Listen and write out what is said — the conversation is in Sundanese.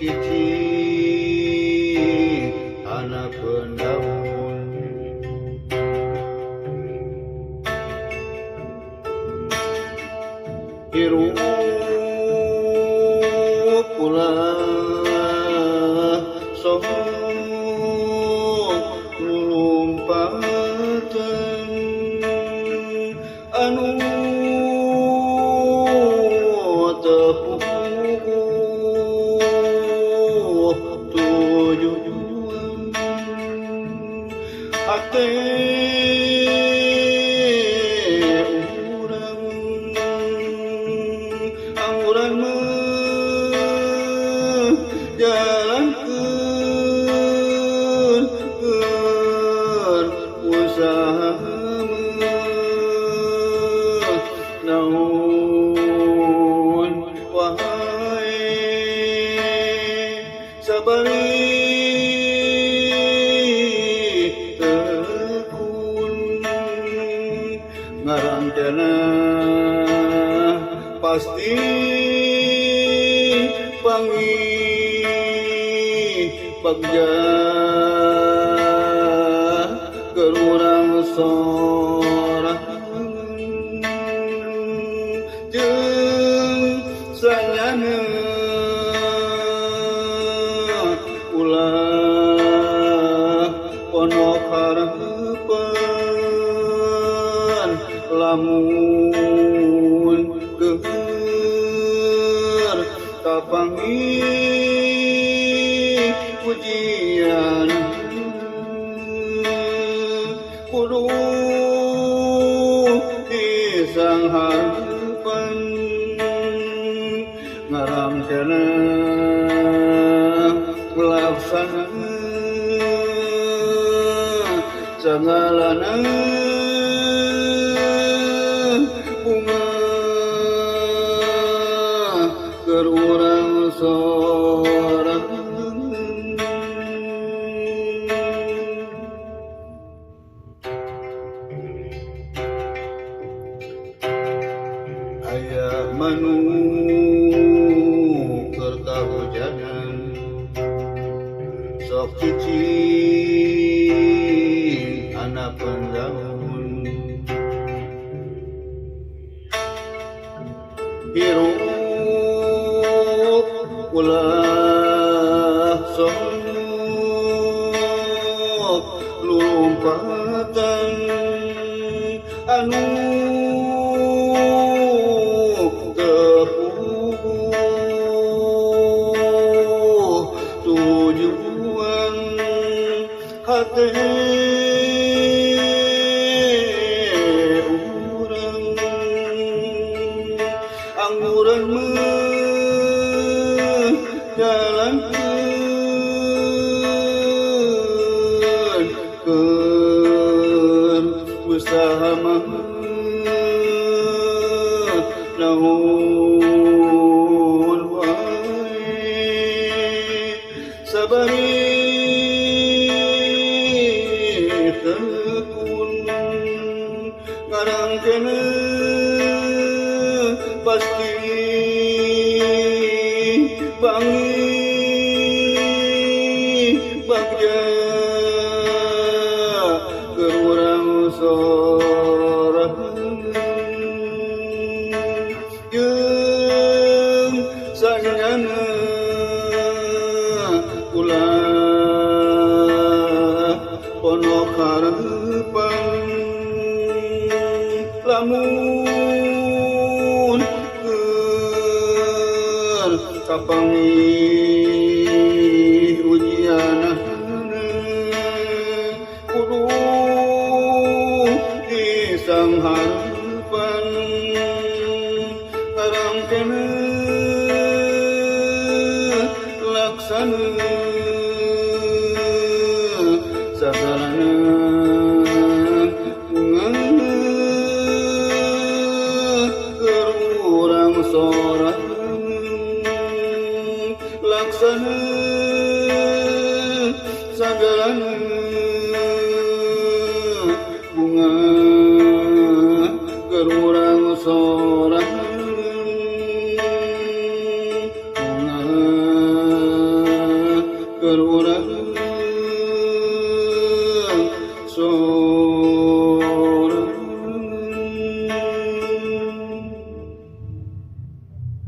cici anak pendaun hirup ulah sok lulumpaten anu tepuh tujuan ate urang angguran menjalankeun usaha naon wae sabari tekun ngaranteuna pasti panggih bagja keur urang sorangan jeung sanyana ulah pondok harapan lamun keur kapanggih pujian kudu disangharpan ngaramkeuna laksana sangalana bunga keur urang sorangan aya manu keur kahujanan sok cici anak pendaun hirup ulah sok lulumpatan anu tepuh tujuan hati urang angguran menjalankeun keur usaha naon wae sabari tekun ngarangkeuna pasti panggih bagja keur urang sorangan jeung sanyana ulah pondok harapan lamun keur kapanggih ujianana kudu disangharpan ngarangkeuna laksana sagarana keur urang sorangan laksana sagarana bunga keur urang sorangan bunga so